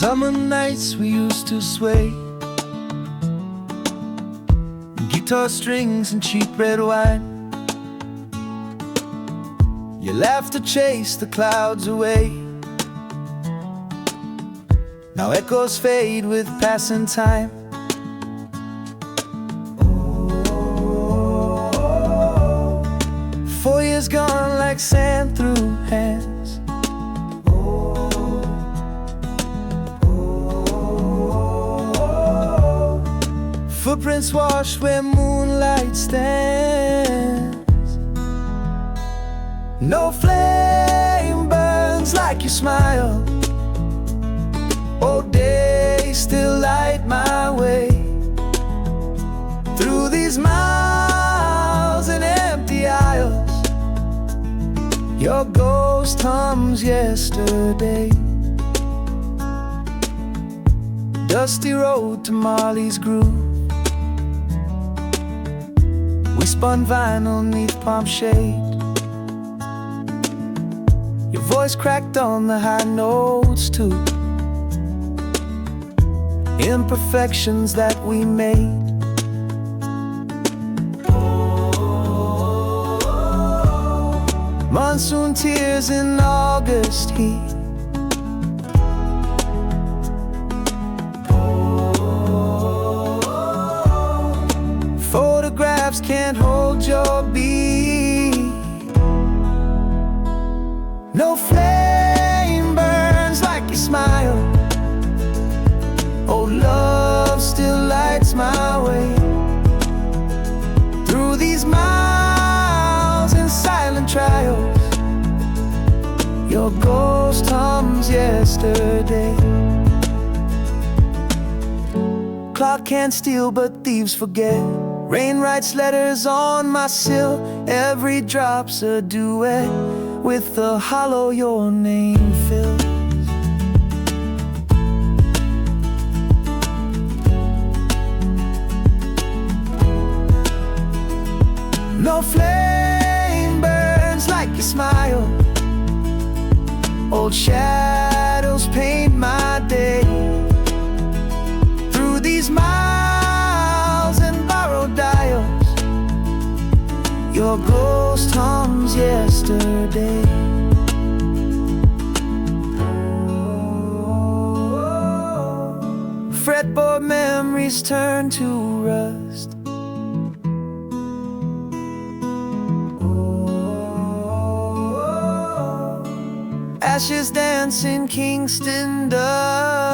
Summer nights we used to sway, guitar strings and cheap red wine. Your laughter chased the clouds away. Now echoes fade with passing time. 4 years gone like sand through hands. Footprints washed where moonlight stands. No flame burns like your smile. Old days still light my way. Through these miles and empty aisles, your ghost hums yesterday. Dusty road to Marley's groove. We spun vinyl neath palm shade. Your voice cracked on the high notes too. Imperfections that we made. Monsoon tears in August heat. Photographs can't hold your beat. No flame burns like your smile. Old love still lights my way. Through these miles and silent trials, your ghost hums yesterday. Clock can't steal but thieves forget. Rain writes letters on my sill. Every drop's a duet with the hollow your name fills. No flame burns like your smile. Old shadows paint my day. Through these miles and borrowed dials, your ghost hums yesterday. Fretboard memories turn to rust. Ashes dance in Kingston dust.